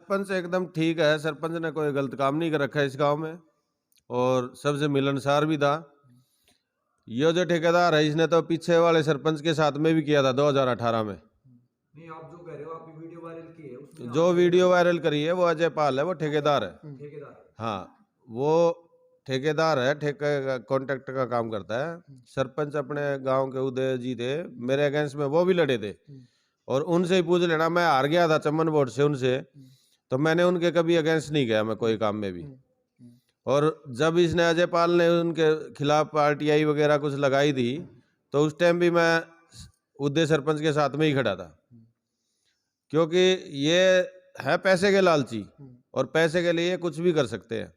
सरपंच एकदम ठीक है, सरपंच ने कोई गलत काम नहीं कर रखा है इस गांव में और सबसे मिलनसार भी था। ये जो ठेकेदार है इसने तो पीछे वाले सरपंच के साथ में भी किया था 2018 में। नहीं, आप जो कह रहे हो आपकी वीडियो वायरल की है उसमें जो वीडियो वायरल करी है वो अजय पाल है, वो ठेकेदार है। ठेकेदार हाँ, वो ठेकेदार है, ठेके कॉन्ट्रैक्ट का काम करता है। सरपंच अपने गांव के उदय जी थे, मेरे अगेंस्ट में वो भी लड़े थे और उनसे ही पूछ लेना, मैं हार गया था चमन वोट से उनसे, तो मैंने उनके कभी अगेंस्ट नहीं गया मैं कोई काम में भी। और जब इसने अजय पाल ने उनके खिलाफ आरटीआई वगैरह कुछ लगाई थी तो उस टाइम भी मैं उदय सरपंच के साथ में ही खड़ा था, क्योंकि ये है पैसे के लालची और पैसे के लिए कुछ भी कर सकते हैं,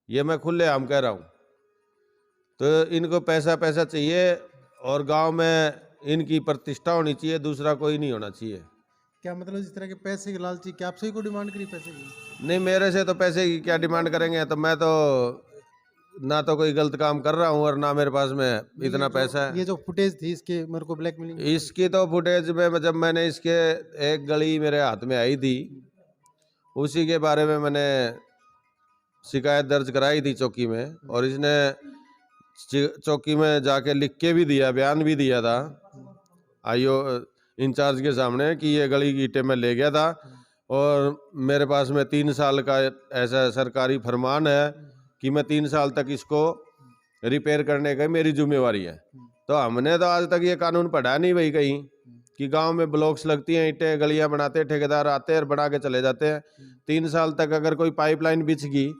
ये मैं खुलेआम कह रहा हूँ। तो इनको पैसा पैसा चाहिए और गांव में इनकी प्रतिष्ठा होनी चाहिए, दूसरा कोई नहीं होना चाहिए। क्या मतलब इस तरह के पैसे की लालची, क्या आपसे ही को डिमांड करी पैसे की? नहीं, मेरे से तो पैसे की क्या डिमांड करेंगे, तो मैं तो ना तो कोई गलत काम कर रहा हूँ और ना मेरे पास में इतना पैसा है। ये जो फुटेज थी इसके मेरे को ब्लैकमेलिंग इसकी तो फुटेज में जब मैंने इसके एक गली मेरे हाथ में आई थी उसी के बारे में मैंने शिकायत दर्ज कराई थी चौकी में, और इसने चौकी में जाके लिख के भी दिया, बयान भी दिया था आईओ इंचार्ज के सामने कि ये गली की ईंटें मैं ले गया था और मेरे पास में 3 साल का ऐसा सरकारी फरमान है कि मैं 3 साल तक इसको रिपेयर करने का मेरी जिम्मेवारी है। तो हमने तो आज तक ये कानून पढ़ा नहीं भाई कहीं कि गांव में ब्लॉक्स लगती हैं, ईंटें गलियां बनाते हैं, ठेकेदार आते हैं और बना के चले जाते हैं। 3 साल तक अगर कोई पाइपलाइन बिछ गई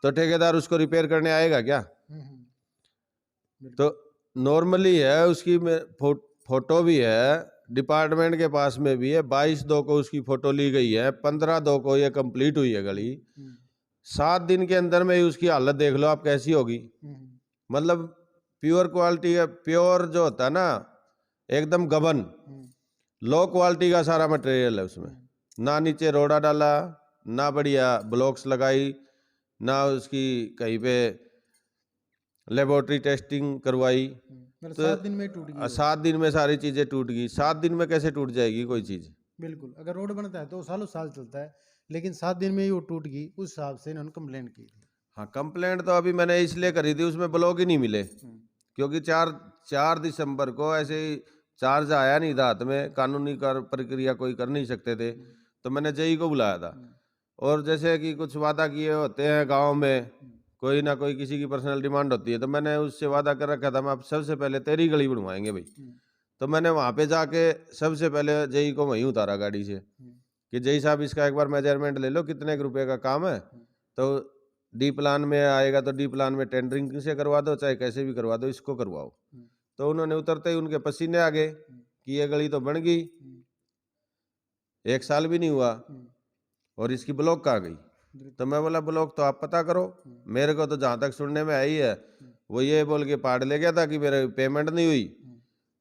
तो ठेकेदार उसको रिपेयर करने आएगा क्या? तो नॉर्मली है, उसकी फोटो भी है, डिपार्टमेंट के पास में भी है, 22/2 को उसकी फोटो ली गई है, 15/2 को ये कंप्लीट हुई है गली। 7 दिन के अंदर में ही उसकी हालत देख लो आप कैसी होगी। मतलब प्योर क्वालिटी का, प्योर जो होता है ना एकदम गबन, लो क्वालिटी का सारा मटेरियल है उसमें। ना नीचे रोड़ा डाला, ना बढ़िया ब्लॉक्स लगाई, ना उसकी कहीं पे लेबोरेटरी टेस्टिंग करवाई। मतलब तो 7 दिन में टूट गई? 7 दिन में सारी चीजें टूट गई। 7 दिन में कैसे टूट जाएगी कोई चीज? बिल्कुल, अगर रोड बनता है तो सालों साल चलता है, लेकिन 7 दिन में ही वो टूट गई, उस हिसाब से इन्होंने कंप्लेंट की थी। हाँ, कंप्लेंट तो अभी मैंने इसलिए करी थी, उसमें ब्लॉक ही नहीं मिले, क्योंकि 4 दिसंबर को ऐसे ही चार्ज आया नहीं था हाथ में, कानूनी प्रक्रिया कोई कर नहीं सकते थे, तो मैंने जेई को बुलाया था। और जैसे कि कुछ वादा किए होते हैं गांव में, कोई ना कोई किसी की पर्सनल डिमांड होती है, तो मैंने उससे वादा कर रखा था मैं सबसे पहले तेरी गली बनवाएंगे भाई। तो मैंने वहां पे जाके सबसे पहले जेई को वहीं उतारा गाड़ी से कि जेई साहब इसका एक बार मेजरमेंट ले लो, कितने रुपए का काम है, तो डी प्लान में आएगा तो डी प्लान में टेंडरिंग से करवा दो, चाहे कैसे भी करवा दो, इसको करवाओ। तो उन्होंने उतरते ही उनके पसीने आ गए कि ये गली तो बन गई, 1 साल भी नहीं हुआ और इसकी ब्लॉक कहाँ गई। तो मैं बोला ब्लॉक तो आप पता करो, मेरे को तो जहां तक सुनने में आई है वो ये बोल के पाड़ ले गया था कि मेरे पेमेंट नहीं हुई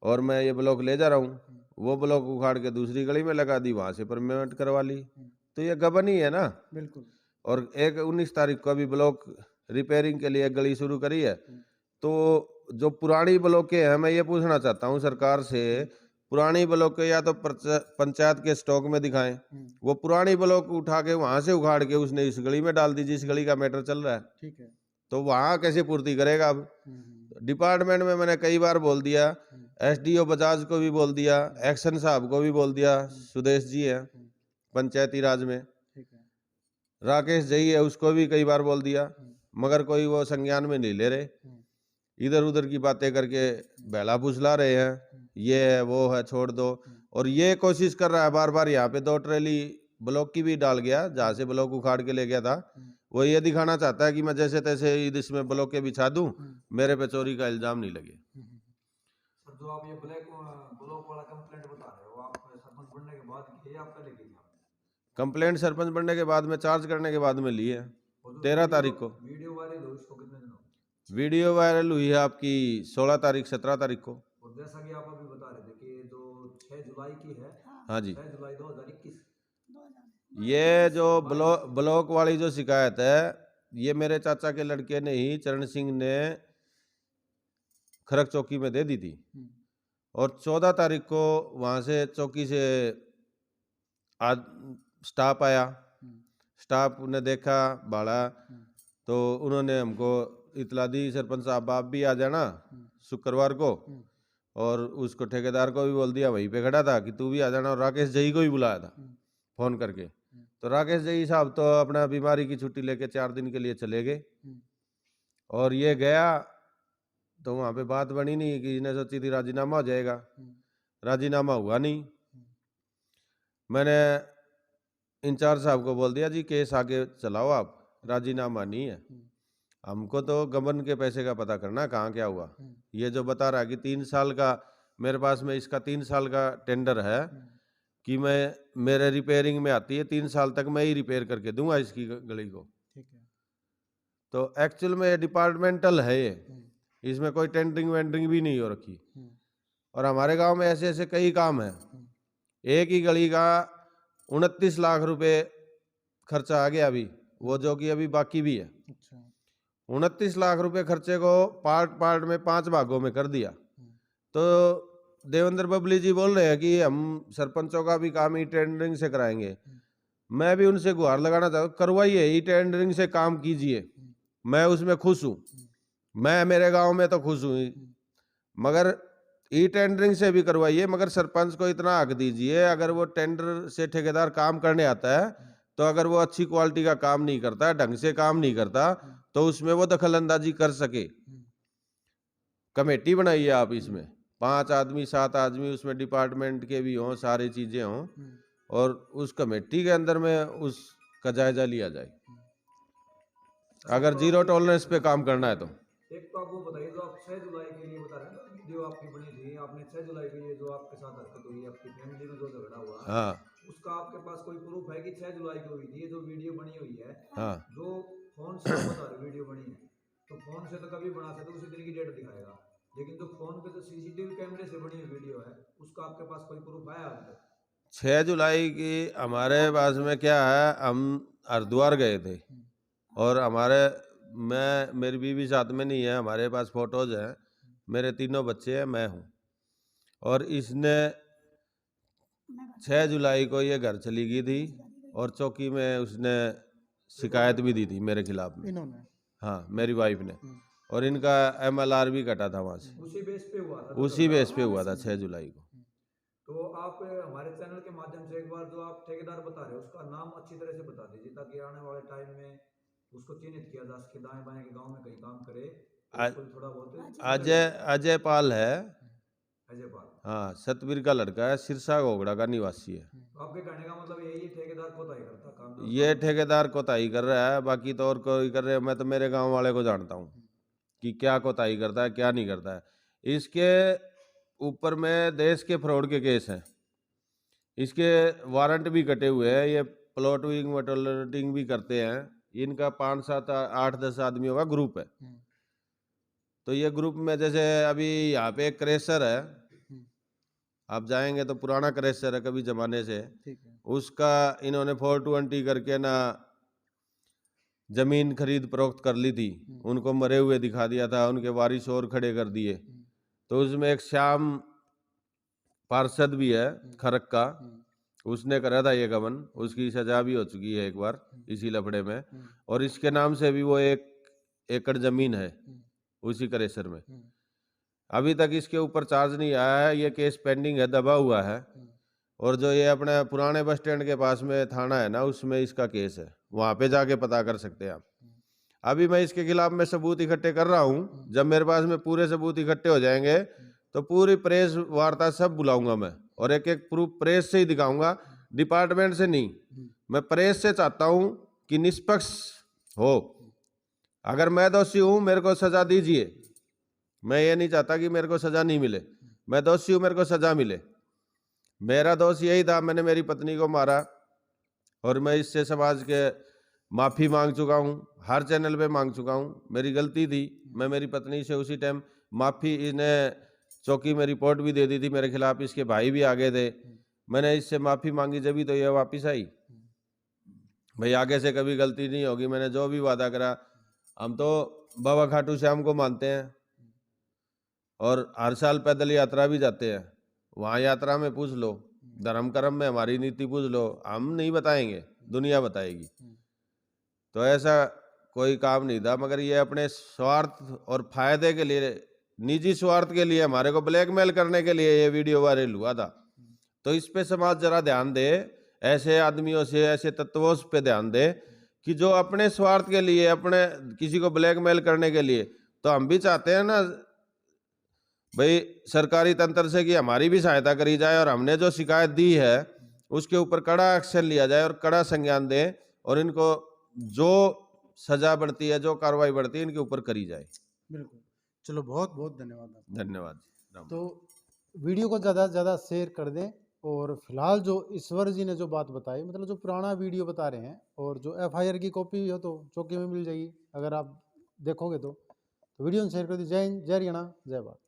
और मैं ये ब्लॉक ले जा रहा हूँ। वो ब्लॉक उखाड़ के दूसरी गली में लगा दी, वहां से पेमेंट करवा ली। तो ये गबन ही है ना। बिल्कुल। और 19 तारीख को अभी ब्लॉक रिपेयरिंग के लिए गली शुरू करी है। तो जो पुरानी ब्लॉकें हैं, मैं ये पूछना चाहता हूँ सरकार से, पुरानी ब्लॉकें या तो पंचायत के स्टॉक में दिखाएं, वो पुरानी ब्लॉक उठा के वहां से उखाड़ के उसने इस गली में डाल दी जिस गली का मैटर चल रहा है। ठीक है। तो वहां कैसे पूर्ति करेगा? अब डिपार्टमेंट में मैंने कई बार बोल दिया, एसडीओ बजाज को भी बोल दिया, एक्शन साहब को भी बोल दिया, सुदेश जी है पंचायती राज में, राकेश जी है उसको भी कई बार बोल दिया, मगर कोई वो संज्ञान में नहीं ले रहे। इधर उधर की बातें करके बहला फुसला रहे हैं, ये है वो है, छोड़ दो। और ये कोशिश कर रहा है बार बार, यहाँ पे 2 ट्रेली ब्लॉक की भी डाल गया, जहाँ से ब्लॉक उखाड़ के ले गया था। वो ये दिखाना चाहता है कि मैं जैसे तैसे इसमें ब्लॉक के बिछा दूं, मेरे पे चोरी का इल्जाम नहीं लगे। सर, जो आप ये ब्लॉक वाला कंप्लेंट बता रहे हो, आप सरपंच बनने के बाद की या पहले की थी? कंप्लेंट सरपंच बनने के बाद में, चार्ज करने के बाद में ली है 13 तारीख को। वीडियो वायरल हुई उसको कितने दिनों? वीडियो वायरल हुई है आपकी 16 तारीख 17 तारीख को। और जैसा कि आप अभी बता रहे थे कि जो 6 जुलाई की है, हाँ जी, 6 जुलाई 2021, ये जो ब्लॉक वाली जो शिकायत है, ये मेरे चाचा के लड़के ने ही, चरण सिंह ने खरक चौकी में दे दी थी। और 14 तारीख को वहां से चौकी से स्टाफ आया, स्टाफ ने देखा भाड़ा, तो उन्होंने हमको इतला दी, सरपंच साहब आप भी आ जाना शुक्रवार को। और उसको ठेकेदार को भी बोल दिया, वहीं पे खड़ा था, कि तू भी आ जाना। और राकेश जई को भी बुलाया था फोन करके। तो राकेश जई साहब तो अपना बीमारी की छुट्टी लेके 4 दिन के लिए चले गए। और ये गया तो वहाँ पे बात बनी नहीं, कि इसने सोची थी राजीनामा हो जाएगा, राजीनामा हुआ नहीं। मैंने इंचार्ज साहब को बोल दिया, जी केस आगे चलाओ आप, राजीनामा नहीं है। हमको तो गबन के पैसे का पता करना, कहाँ क्या हुआ। ये जो बता रहा है कि 3 साल का मेरे पास में इसका 3 साल का टेंडर है, कि मैं मेरे रिपेयरिंग में आती है, 3 साल तक मैं ही रिपेयर करके दूंगा इसकी गली को। ठीक है। तो एक्चुअल में डिपार्टमेंटल है ये, इसमें कोई टेंडरिंग वेंडरिंग भी नहीं हो रखी। और हमारे गांव में ऐसे ऐसे कई काम हैं। एक ही गली का 29 लाख रुपए खर्चा आ गया अभी, वो जो कि अभी बाकी भी है। अच्छा। 29 लाख रुपए खर्चे को पार्ट पार्ट में 5 भागों में कर दिया। तो देवेंद्र बबली जी बोल रहे हैं कि हम सरपंचों का भी काम ई टेंडरिंग से कराएंगे। मैं भी उनसे गुहार लगाना चाहता हूँ, करवाइए, ई टेंडरिंग से काम कीजिए, मैं उसमें खुश हूँ। मैं मेरे गांव में तो खुश हूँ, मगर ई टेंडरिंग से भी करवाइए, मगर सरपंच को इतना हक दीजिए, अगर वो टेंडर से ठेकेदार काम करने आता है, तो अगर वो अच्छी क्वालिटी का काम नहीं करता, ढंग से काम नहीं करता, तो उसमें वो दखल अंदाजी कर सके। कमेटी बनाइए आप, इसमें 5 आदमी 7 आदमी उसमें डिपार्टमेंट के भी हों, सारी चीजें हों, और उस कमेटी के अंदर में उसका जायजा लिया जाए, अगर जीरो टॉलरेंस पे काम करना है तो। एक तो आप वो बताइए, जो आप 6 जुलाई के लिए बता रहे हैं ना, वीडियो आपकी बनी थी, आपने 6 जुलाई के लिए जो आपके साथ हरकत हुई, आपकी फैमिली में जो झगड़ा हुआ, हाँ उसका आपके पास कोई प्रूफ है कि 6 जुलाई को हुई थी? ये जो वीडियो बनी हुई है, हाँ जो फोन से आप बता रहे वीडियो बनी है, तो फोन से तो कभी बना सकते, उसी दिन की डेट दिखाएगा, लेकिन जो फोन पे जो सीसीटीवी कैमरे से बनी हुई वीडियो है, उसका आपके पास कोई प्रूफ है अभी तक? 6 जुलाई की हमारे पास में क्या है, हम हरिद्वार गए थे, और मेरी बीवी साथ में नहीं है, हमारे पास फोटोज हैं, मेरे 3 बच्चे हैं, मैं हूँ। और इसने 6 जुलाई को ये घर चली गई थी, और चौकी में उसने शिकायत भी दी थी मेरे खिलाफ में। इन्होंने? हाँ, मेरी वाइफ ने। और इनका MLR भी कटा था वहाँ से, उसी बेस पे हुआ था? उसी बेस पे हुआ था 6 जुलाई को। तो आप हमारे चैनल के माध्यम से एक बार जो आप ठेकेदार बता रहे हो, उसका नाम अच्छी तरह से बता दीजिए, ताकि आने वाले टाइम में उसको चिन्हित किया जा सके, दाएं बाएं के गांव में कहीं काम करे तो थोड़ा बहुत। अजय पाल है। अजय पाल? हाँ, सतवीर का लड़का है, सिरसा घोगड़ा का निवासी है। तो आपके कहने का मतलब यही है, ठेकेदार कोताही करता काम? ये ठेकेदार कोताही कर रहा है, बाकी तो और कोई कर रहे हैं। मैं तो मेरे गांव वाले को जानता हूँ कि क्या कोताही करता है, क्या नहीं करता है। इसके ऊपर में देश के फ्रॉड के केस हैं, इसके वारंट भी कटे हुए हैं, ये प्लॉटिंग वटोटिंग भी करते हैं। इनका 5 7 8 10 आदमियों का ग्रुप है। तो ये ग्रुप में जैसे अभी यहाँ पे एक क्रेशर है, आप जाएंगे तो पुराना क्रेशर है कभी जमाने से, ठीक है। उसका इन्होंने 420 करके ना जमीन खरीद फरोख्त कर ली थी, उनको मरे हुए दिखा दिया था, उनके वारिस और खड़े कर दिए। तो उसमें एक श्याम पार्षद भी है खरक का, उसने करा था ये गबन, उसकी सजा भी हो चुकी है एक बार इसी लफड़े में। और इसके नाम से भी वो 1 एकड़ जमीन है उसी क्रेशर में। अभी तक इसके ऊपर चार्ज नहीं आया है, ये केस पेंडिंग है, दबा हुआ है। और जो ये अपने पुराने बस स्टैंड के पास में थाना है ना, उसमें इसका केस है, वहां पे जाके पता कर सकते हैं आप। अभी मैं इसके खिलाफ में सबूत इकट्ठे कर रहा हूँ, जब मेरे पास में पूरे सबूत इकट्ठे हो जाएंगे तो पूरी प्रेस वार्ता सब बुलाऊंगा मैं, और एक एक प्रूफ प्रेस से ही दिखाऊंगा, डिपार्टमेंट से नहीं। मैं प्रेस से चाहता हूँ कि निष्पक्ष हो, अगर मैं दोषी हूँ मेरे को सजा दीजिए, मैं ये नहीं चाहता कि मेरे को सजा नहीं मिले, मैं दोषी हूँ मेरे को सजा मिले। मेरा दोष यही था, मैंने मेरी पत्नी को मारा, और मैं इससे समाज के माफ़ी मांग चुका हूँ, हर चैनल पे मांग चुका हूँ, मेरी गलती थी। मैं मेरी पत्नी से उसी टाइम माफ़ी, इन्हें चौकी में रिपोर्ट भी दे दी थी मेरे खिलाफ, इसके भाई भी आगे थे, मैंने इससे माफ़ी मांगी, जब भी तो ये वापस आई। भाई आगे से कभी गलती नहीं होगी, मैंने जो भी वादा करा। हम तो बाबा खाटू श्याम को मानते हैं, और हर साल पैदल यात्रा भी जाते हैं, वहाँ यात्रा में पूछ लो, धर्म कर्म में हमारी नीति पूछ लो, हम नहीं बताएंगे, दुनिया बताएगी। तो ऐसा कोई काम नहीं था, मगर ये अपने स्वार्थ और फायदे के लिए, निजी स्वार्थ के लिए, हमारे को ब्लैकमेल करने के लिए ये वीडियो वायरल हुआ था। तो इस पे समाज जरा ध्यान दे, ऐसे आदमियों से, ऐसे तत्वों पे ध्यान दे कि जो अपने स्वार्थ के लिए, अपने किसी को ब्लैकमेल करने के लिए। तो हम भी चाहते हैं ना भाई सरकारी तंत्र से कि हमारी भी सहायता करी जाए, और हमने जो शिकायत दी है उसके ऊपर कड़ा एक्शन लिया जाए और कड़ा संज्ञान दे, और इनको जो सजा बढ़ती है, जो कार्रवाई बढ़ती है, इनके ऊपर करी जाए। बिल्कुल। चलो, बहुत बहुत धन्यवाद आपका। धन्यवाद। राम। तो वीडियो को ज़्यादा से ज़्यादा शेयर कर दें। और फिलहाल जो ईश्वर जी ने जो बात बताई, मतलब जो पुराना वीडियो बता रहे हैं, और जो FIR की कॉपी हो तो चौकी में मिल जाएगी, अगर आप देखोगे तो वीडियो शेयर कर दीजिए। जय हिंद, जय हरियाणा, जय भारत।